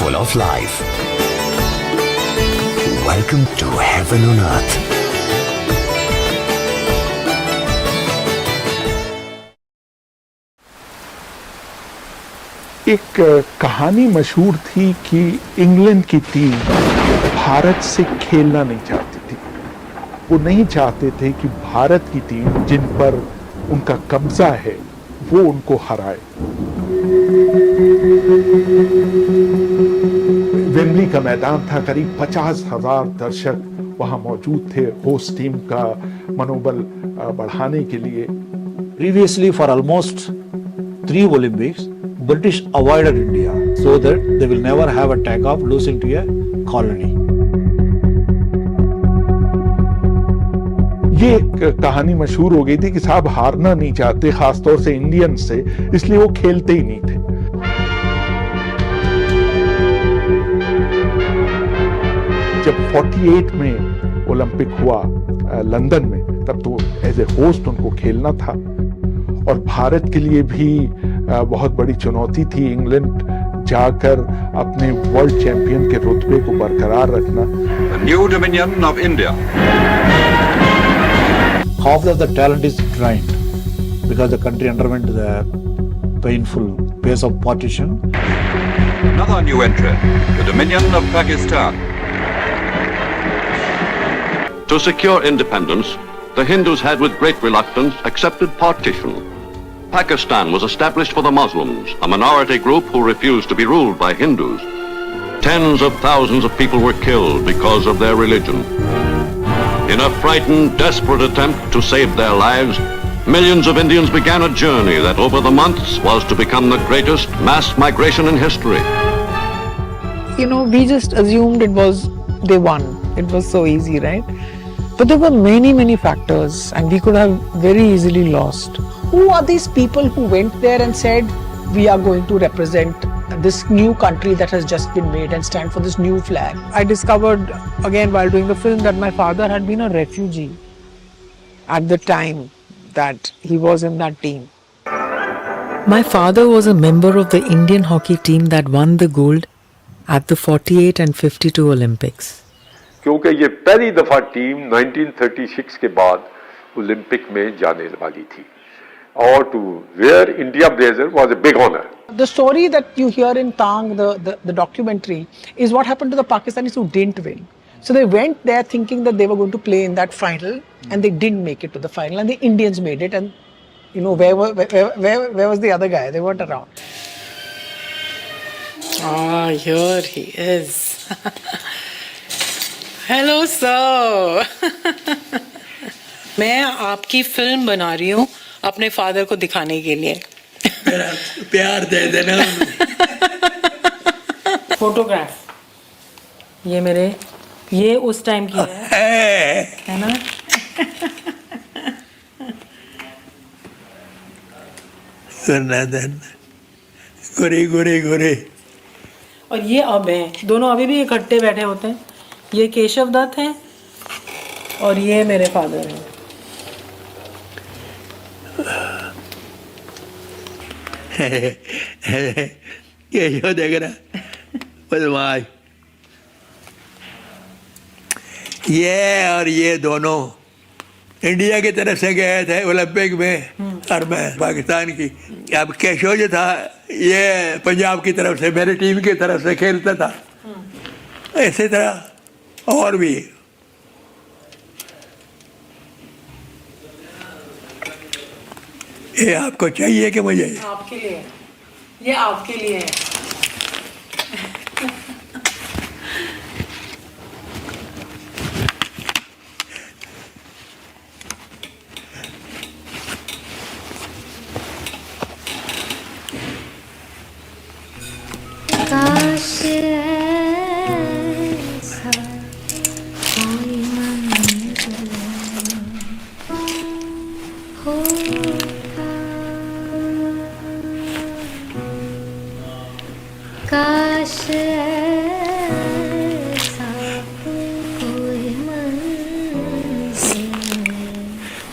full of life. Welcome to Heaven on Earth. एक कहानी मशहूर थी कि इंग्लैंड की टीम भारत से खेलना नहीं चाहती थी। वो नहीं चाहते थे कि भारत की टीम जिन पर उनका कब्जा है वो उनको हराए। वेम्बली का मैदान था, करीब 50,000 दर्शक वहां मौजूद थे होस्ट टीम का मनोबल बढ़ाने के लिए। Previously, for almost 3 Olympics, British avoided India so that they will never have a tag of losing to a colony. ये एक कहानी मशहूर हो गई थी कि साहब हारना नहीं चाहते, खासतौर से इंडियन से, इसलिए वो खेलते ही नहीं थे। जब 48 में ओलंपिक हुआ लंदन में, तब तो एज ए होस्ट उनको खेलना था और भारत के लिए भी बहुत बड़ी चुनौती थी इंग्लैंड जाकर अपने वर्ल्ड चैंपियन के रुतबे को बरकरार रखना। The new dominion of India. Half of the talent is drained because the country underwent the painful phase of partition. Another new entrant, the dominion of Pakistan. To secure independence, the Hindus had with great reluctance accepted partition. Pakistan was established for the Muslims, a minority group who refused to be ruled by Hindus. Tens of thousands of people were killed because of their religion. In a frightened, desperate attempt to save their lives, millions of Indians began a journey that over the months was to become the greatest mass migration in history. You know, we just assumed they won. It was so easy, right? But there were many factors and we could have very easily lost. Who are these people who went there and said, we are going to represent this new country that has just been made and stand for this new flag? I discovered again while doing the film that my father had been a refugee at the time that he was in that team. My father was a member of the Indian hockey team that won the gold at the 48 and 52 Olympics. क्योंकि ये पहली दफा team 1936 के बाद Olympic में जाने वाली थी और to wear India blazer was a big honor. The story that you hear in Tang, the documentary, is what happened to the Pakistanis who didn't win. So they went there thinking that they were going to play in that final and they didn't make it to the final and the Indians made it, and you know where was the other guy? They weren't around. Ah, here he is. Hello sir. मैं आपकी film बना रही हूँ अपने father को दिखाने के लिए। मेरा प्यार दे देना। फोटोग्राफ ये उस टाइम की है ना? सुनदन गोरे और ये अब हैं, दोनों अभी भी इकट्ठे बैठे होते हैं। ये केशव दत्त हैं और ये मेरे फादर हैं। केशव देख रहा बदमाश। ये और ये दोनों इंडिया की तरफ से गए थे ओलंपिक में और मैं पाकिस्तान की। अब केशव जो था ये पंजाब की तरफ से मेरी टीम की तरफ से खेलता था। इसी तरह और भी। ये आपको चाहिए कि मुझे? आपके लिए, ये आपके लिए है।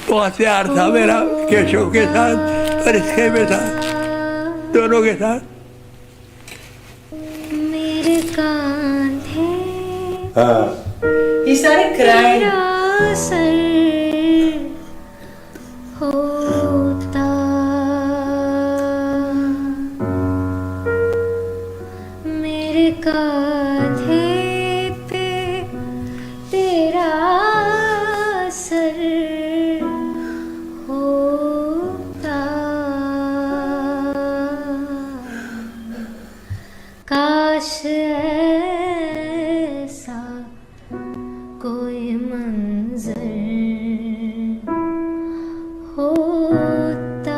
बहुत प्यार था मेरा केशव के साथ और इसके में साथ, दोनों के साथ। कांधे He started crying. तेरा सर होता मेरे कांधे पे तेरा सर होता काश ऐसा कोई मंजर होता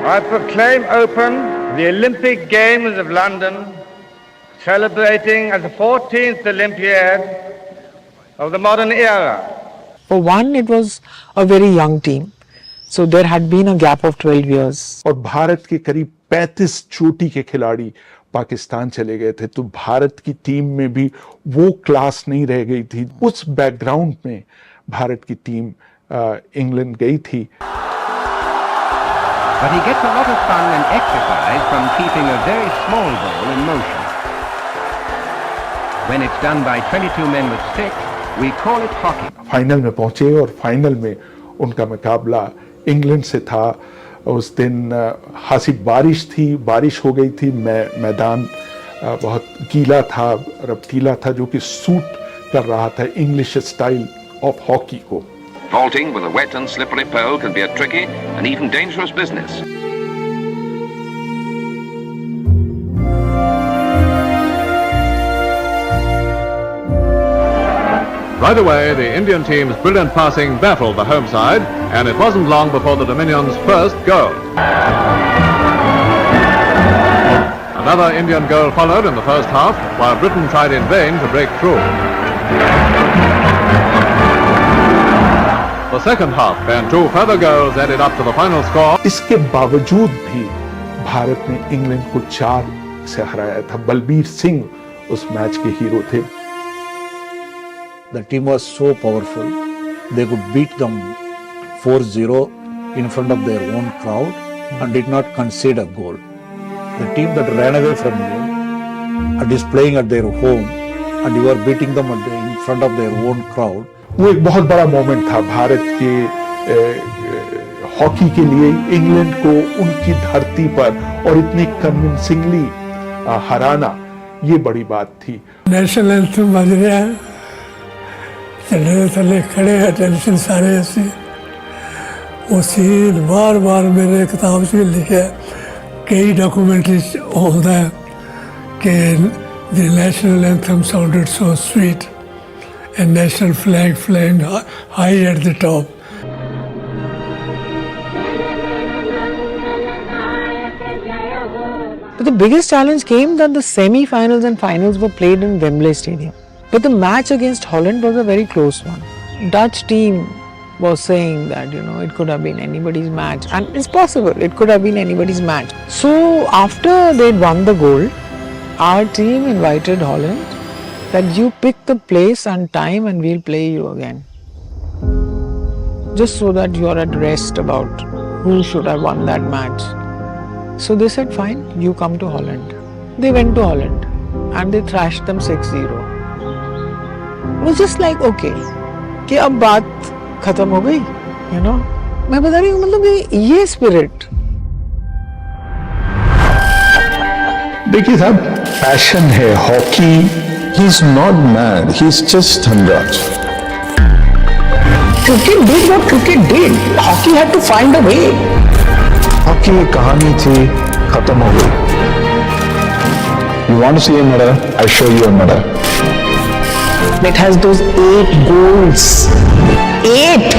I proclaim open the Olympic Games of London, celebrating as the 14th Olympiad of the modern era. For one, it was a very young team. So there had been a gap of 12 years. और भारत के करीब 35 चोटी के खिलाड़ी पाकिस्तान चले गए थे, तो भारत की टीम में भी वो क्लास नहीं रह गई थी। उस बैकग्राउंड में भारत की टीम इंग्लैंड गई थी। But he gets a lot of fun and exercise from keeping a very small ball in motion. When it's done by 22 men with sticks, we call it hockey. Final में पहुंचे और final में उनका मुकाबला England से था। उस दिन खासी बारिश थी, बारिश हो गई थी, मैदान बहुत गीला था, रफ्तीला था, जो कि सूट कर रहा था इंग्लिश स्टाइल ऑफ हॉकी को। Vaulting with a wet and slippery pole can be a tricky and even dangerous business. Right away, the Indian team's brilliant passing baffled the home side, and it wasn't long before the Dominion's first goal. Another Indian goal followed in the first half, while Britain tried in vain to break through. The second half and two further goals added up to the final score. इसके बावजूद भी भारत ने England को 4 से हराया था। बलबीर सिंह उस match के हीरो थे। The team was so powerful, they could beat them 4-0 in front of their own crowd and did not concede a goal. The team that ran away from you and is playing at their home and you are beating them in front of their own crowd. वो एक बहुत बड़ा moment था भारत के hockey के लिए। England को उनकी धरती पर और इतनी कन्विंसिंगली हराना, ये बड़ी बात थी। नेशनल एंथम बज रहा है, चले थले खड़े हैं, टेंशन सारे ऐसे। वो सीन बार बार मेरे किताब से लिखे, कई डॉक्यूमेंट्री होता है कि the national anthem sounded so sweet and national flag flying high at the top. But the biggest challenge came that the semi-finals and finals were played in Wembley Stadium. But the match against Holland was a very close one. Dutch team was saying that, it could have been anybody's match, and it's possible, it could have been anybody's match. So after they'd won the gold, our team invited Holland that you pick the place and time and we'll play you again. Just so that you're at rest about who should have won that match. So they said, fine, you come to Holland. They went to Holland and they thrashed them 6-0. It was just like, okay, कि अब बात खत्म हो गई, मैं बता रही हूँ, मतलब ये स्पिरिट। देखिए साहब, पैशन है hockey. He's not mad, he's just Dhanraj. Cricket did what cricket did. Hockey had to find a way. Hockey की कहानी थी, खत्म हो गई। You want to see a medal? I show you a medal. It has those 8 goals. 8!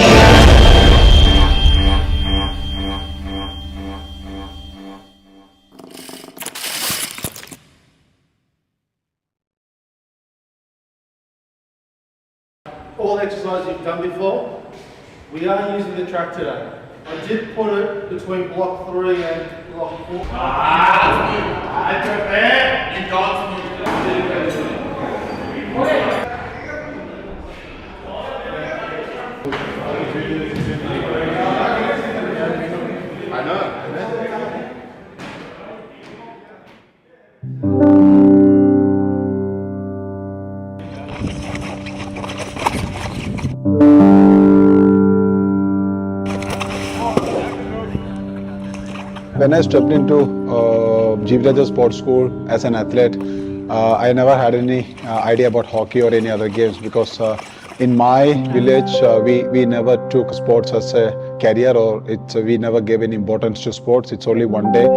All exercises you've done before, we are using the track today. I did put it between block 3 and block 4. I prepare and God's When I stepped into Jeevaraja Sports School as an athlete, I never had any idea about hockey or any other games because in my village we never took sports as a career or we never gave any importance to sports. It's only one day.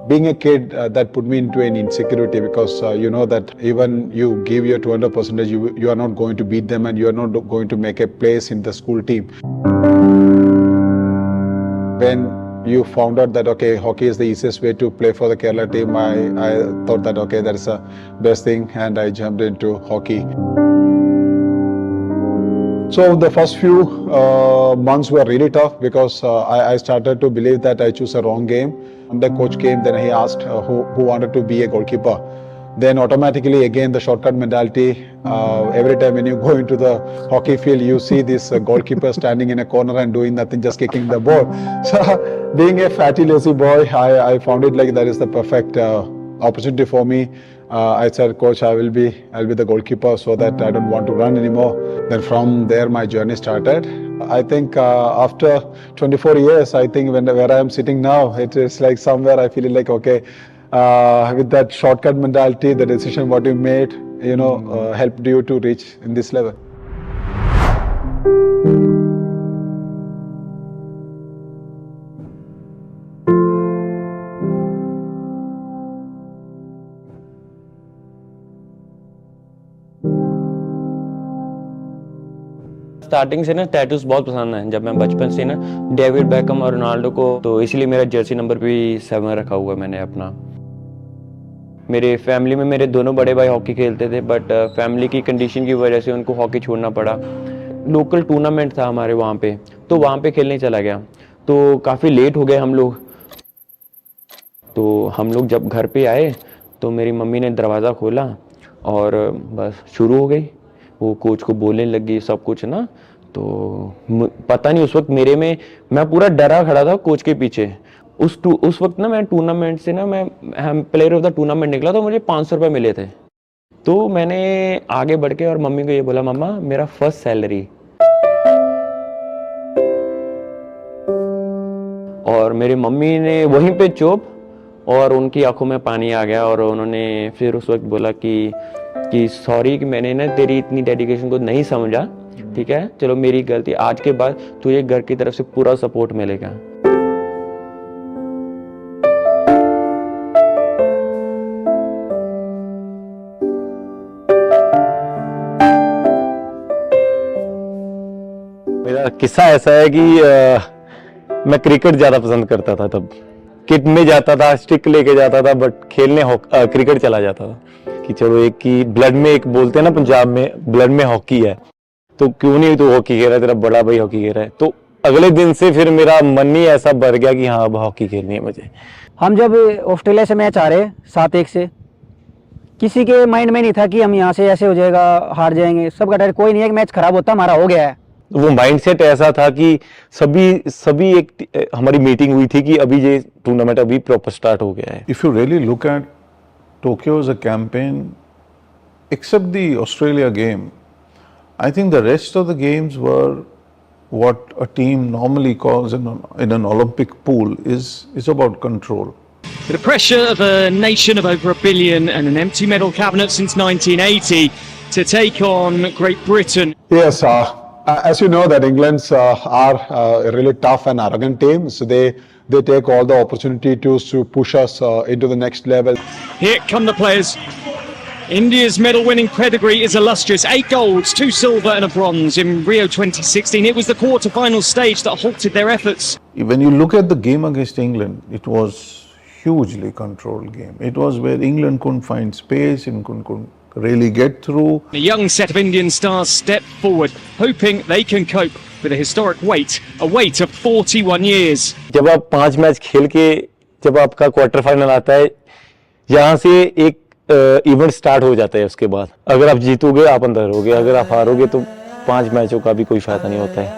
Being a kid, that put me into an insecurity because you know that even you give your 200%, you are not going to beat them and you are not going to make a place in the school team. When you found out that okay, hockey is the easiest way to play for the Kerala team, I thought that okay, that is the best thing, and I jumped into hockey. So the first few months were really tough because I started to believe that I chose a wrong game. And the coach came, then he asked who wanted to be a goalkeeper. Then automatically again the shortcut mentality. Every time when you go into the hockey field, you see this goalkeeper standing in a corner and doing nothing, just kicking the ball. So being a fatty lazy boy, I found it like that is the perfect opportunity for me. I said, coach, I'll be the goalkeeper so that I don't want to run anymore. Then from there my journey started. I think after 24 years, I think where I am sitting now, it is like somewhere I feel like okay, with that shortcut mentality, the decision what you made, you know, helped you to reach in this level. Starting से ना tattoos बहुत पसंद है। जब मैं बचपन से ना डेविड बैकम और रोनाल्डो को, तो इसीलिए मेरा जर्सी नंबर भी 7 रखा हुआ है मैंने अपना। मेरे फैमिली में मेरे दोनों बड़े भाई हॉकी खेलते थे, बट फैमिली की कंडीशन की वजह से उनको हॉकी छोड़ना पड़ा। लोकल टूर्नामेंट था हमारे वहाँ पे, तो वहाँ पे खेलने चला गया। तो काफ़ी लेट हो गए हम लोग। तो हम लोग जब घर पे आए तो मेरी मम्मी ने दरवाज़ा खोला और बस शुरू हो गई। वो कोच को बोलने लगी सब कुछ ना, तो पता नहीं उस वक्त मेरे में, मैं पूरा डरा खड़ा था कोच के पीछे। उस वक्त ना मैं टूर्नामेंट से ना मैं प्लेयर ऑफ द टूर्नामेंट निकला, तो मुझे 500 रुपये मिले थे। तो मैंने आगे बढ़ के और मम्मी को ये बोला, मम्मा मेरा फर्स्ट सैलरी। और मेरी मम्मी ने वहीं पे चुप, और उनकी आंखों में पानी आ गया और उन्होंने फिर उस वक्त बोला कि सॉरी कि मैंने ना तेरी इतनी डेडिकेशन को नहीं समझा, ठीक है, चलो मेरी गलती, आज के बाद तुझे घर की तरफ से पूरा सपोर्ट मिलेगा। मेरा किस्सा ऐसा है कि मैं क्रिकेट ज्यादा पसंद करता था। तब किट में जाता था, स्टिक लेके जाता था, बट खेलने क्रिकेट चला जाता था कि चलो एक की ब्लड में, एक बोलते हैं ना पंजाब में ब्लड में हॉकी है, तो क्यों नहीं तू हॉकी खेल रहा है, तेरा बड़ा भाई हॉकी खेल रहा है। तो अगले दिन से फिर मेरा मन ही ऐसा भर गया कि हाँ अब हॉकी खेलनी है मुझे। हम जब ऑस्ट्रेलिया से मैच आ रहे 7-1 से, किसी के माइंड में नहीं था कि हम यहाँ से ऐसे हो जाएगा, हार जाएंगे। सबका डर, कोई नहीं है कि मैच खराब होता हमारा हो गया है। वो माइंडसेट ऐसा था कि सभी एक हमारी मीटिंग हुई थी कि अभी ये टूर्नामेंट अभी प्रॉपर स्टार्ट हो गया है। If you really look at Tokyo as a campaign, except the Australia game, I think the rest of the games were what a team normally calls in an Olympic pool is about control. The pressure of a nation of over 1 billion and an empty medal cabinet since 1980 to take on Great Britain. Yes, as you know that England's are a really tough and arrogant team, so they take all the opportunity to push us into the next level. Here come the players. India's medal-winning pedigree is illustrious. 8 golds, 2 silver and a bronze in Rio 2016. It was the quarter-final stage that halted their efforts. When you look at the game against England, it was hugely controlled game. It was where England couldn't find space and couldn't really get through. A young set of Indian stars step forward, hoping they can cope with a historic wait, a wait of 41 years. जब आप 5 match खेल के जब आपका quarter final आता है, यहाँ से एक इवेंट स्टार्ट हो जाता है। उसके बाद अगर आप जीतोगे आप अंदर होगे, अगर आप हारोगे तो 5 मैचों का भी कोई फायदा नहीं होता है।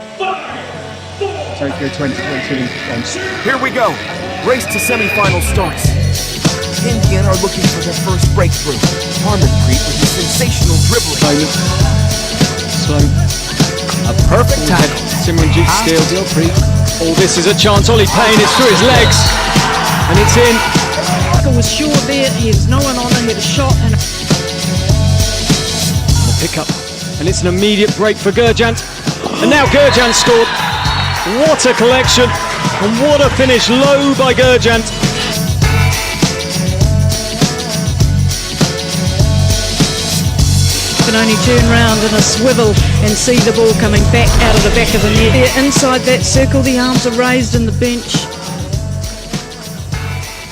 Here we go. Race to semi-final starts. Indian are looking for their first breakthrough. Harmanpreet with his sensational dribbling. Slow. A perfect tackle. Simranjit Steele, Dilpreet. Oh, this is a chance. Ollie Payne, it's through his legs. And it's in. Michael was sure there, there's no one on it, he had a shot and The pick-up. And it's an immediate break for Gurjant. And now Gurjant scored. What a collection. And what a finish low by Gurjant. can only turn round in a swivel and see the ball coming back out of the back of the net. They're inside that circle, the arms are raised in the bench.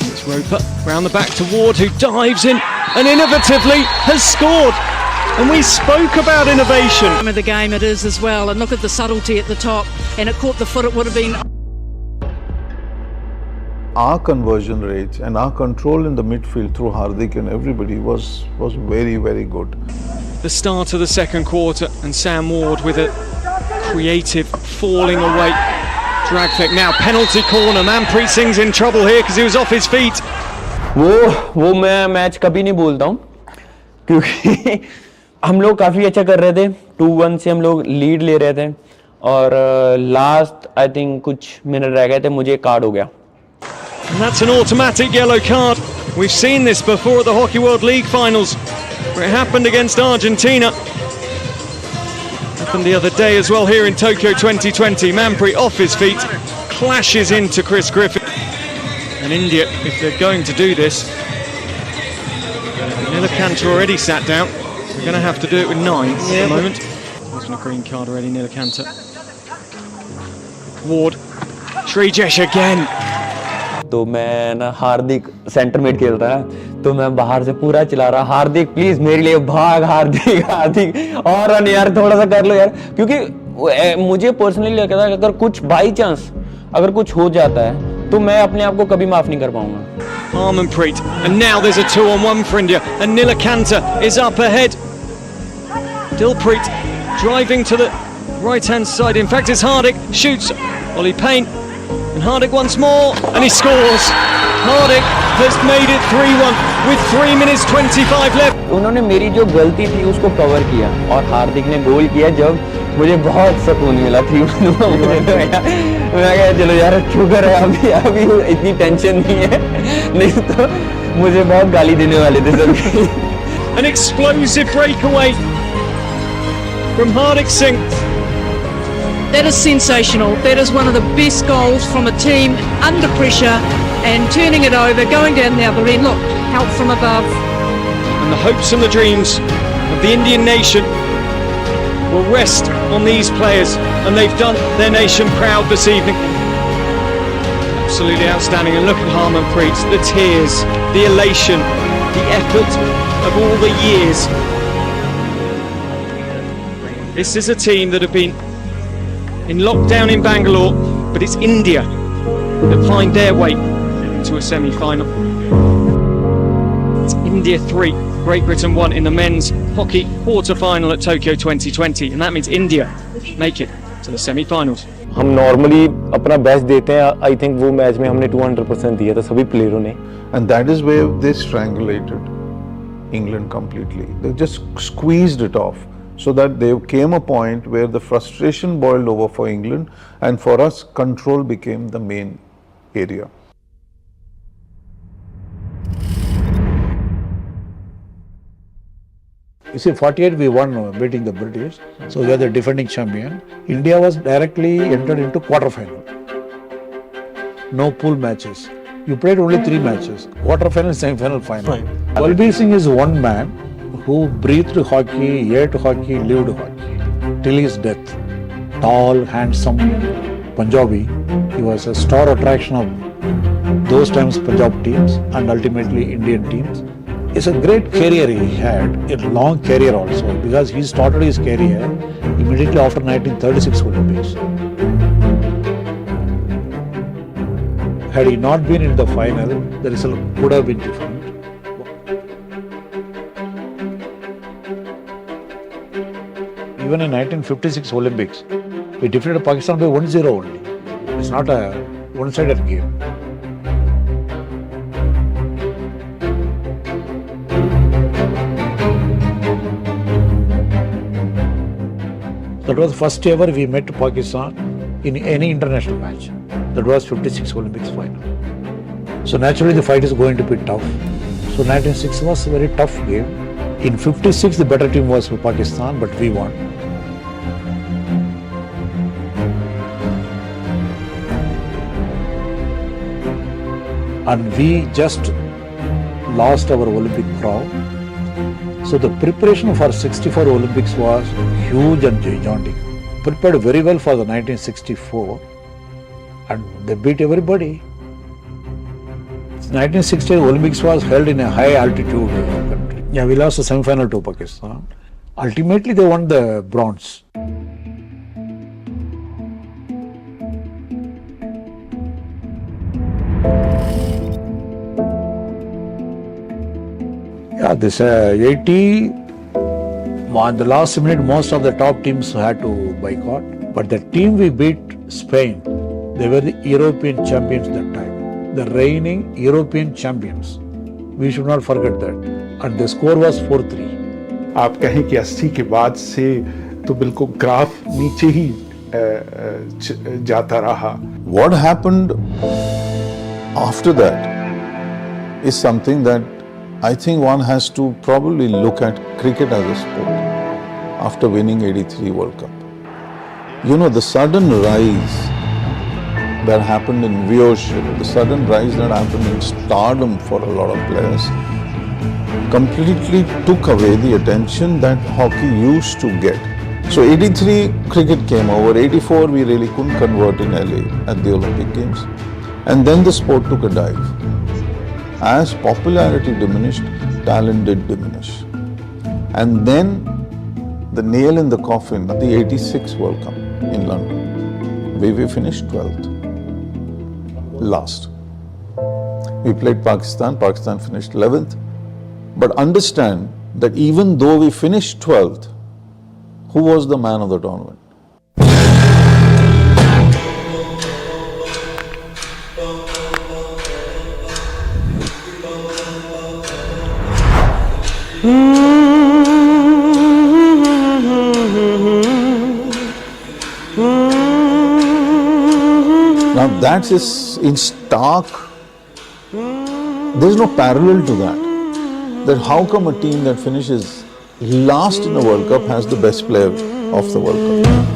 It's Roper round the back to Ward, who dives in and innovatively has scored. And we spoke about innovation. Of the game it is as well, and look at the subtlety at the top, and it caught the foot. It would have been. Our conversion rates and our control in the midfield through Hardik and everybody was very, very good. The start of the second quarter, and Sam Ward with a creative falling away drag flick. Now penalty corner. Manpreet Singh's in trouble here because he was off his feet. वो मैं match कभी नहीं भूलता हूँ, क्योंकि हम लोग काफ़ी अच्छा कर रहे थे. 2-1 से हम लोग लीड ले रहे थे और लास्ट आई थिंक कुछ मिनट रह गए थे, मुझे कार्ड हो गया. And that's an automatic yellow card. We've seen this before at the Hockey World League finals, where it happened against Argentina. Happened the other day as well here in Tokyo 2020. Manpreet off his feet, clashes into Chris Griffith. And India, if they're going to do this, Nilakanta already sat down. We're going to have to do it with 9 at the moment. Wasn't a green card already, Nilakanta. Ward, Srijesh again. तो मैं ना हार्दिक centre mid खेलता है, तो मैं बाहर से पूरा चिल्ला रहा, हार्दिक प्लीज मेरे लिए भाग, हार्दिक हार्दिक और रन यार, थोड़ा सा कर लो यार, क्योंकि मुझे पर्सनली लगता है अगर कुछ बाई चांस अगर कुछ हो जाता है तो मैं अपने आप को कभी माफ नहीं कर पाऊंगा. Harmanpreet, and now there's a 2-on-1 for India, and Nilakanta is up ahead. Dilpreet driving to the right-hand side. In fact, it's Hardik, shoots Ollie Payne, and Hardik once more, and he scores. Hardik has made it 3-1 with 3 minutes 25 left. उन्होंने मेरी जो गलती थी उसको cover किया और हार्दिक ने गोल किया जब मुझे बहुत सुकून मिला. 3-1 मैं कहा चलो यार शुक्र है अभी इतनी टेंशन नहीं है, नहीं तो मुझे बहुत गाली देने वाले थे सभी. An explosive breakaway from Hardik Singh. That is sensational. That is one of the best goals from a team under pressure and turning it over, going down the other end. Look, help from above. And the hopes and the dreams of the Indian nation will rest on these players, and they've done their nation proud this evening. Absolutely outstanding. And look at Harmanpreet, the tears, the elation, the effort of all the years. This is a team that have been in lockdown in Bangalore, but it's India that find their way to a semi-final. It's India 3, Great Britain 1 in the men's hockey quarter-final at Tokyo 2020, and that means India make it to the semi-finals. हम normally अपना best देते हैं, I think वो match में हमने 200% दिया था सभी प्लेयरों ने. And that is where they strangulated England completely. They just squeezed it off, so that there came a point where the frustration boiled over for England, and for us control became the main area. You see, 48 we won beating the British, so we are the defending champion. India was directly entered into quarter-final. No pool matches. You played only 3 matches: quarter-final, semi-final, final. Balbir Singh is one man who breathed hockey, ate hockey, lived hockey till his death. Tall, handsome Punjabi. He was a star attraction of those times Punjab teams and ultimately Indian teams. It's a great career he had, a long career also, because he started his career immediately after 1936 Olympics. Had he not been in the final, the result could have been different. Even in 1956 Olympics, we defeated Pakistan by 1-0 only. It's not a one-sided game. That was first ever we met Pakistan in any international match. That was 56 Olympics final. So naturally the fight is going to be tough. So 1960 was a very tough game. In 56 the better team was Pakistan, but we won. And we just lost our Olympic crown. So the preparation for 64 Olympics was huge and gigantic. Prepared very well for the 1964 and they beat everybody. 1968 Olympics was held in a high altitude country. Yeah, we lost the semi-final to Pakistan. Ultimately they won the bronze. Yeah, this 80, on the last minute, most of the top teams had to boycott. But the team we beat, Spain, they were the European champions that time. The reigning European champions. We should not forget that. And the score was 4-3. आप कहें कि 80 के बाद से तो बिल्कुल graph नीचे ही जाता रहा. What happened after that is something that I think one has to probably look at cricket as a sport after winning 83 World Cup. You know, the sudden rise that happened in viewership, the sudden rise that happened in stardom for a lot of players completely took away the attention that hockey used to get. So 83 cricket came over, 84 we really couldn't convert in LA at the Olympic Games. And then the sport took a dive. As popularity diminished, talent did diminish. And then the nail in the coffin, the 86 World Cup in London, where we finished 12th. Last. We played Pakistan, Pakistan finished 11th. But understand that even though we finished 12th, who was the man of the tournament? Now that is in stark, there is no parallel to that. That how come a team that finishes last in a World Cup has the best player of the World Cup?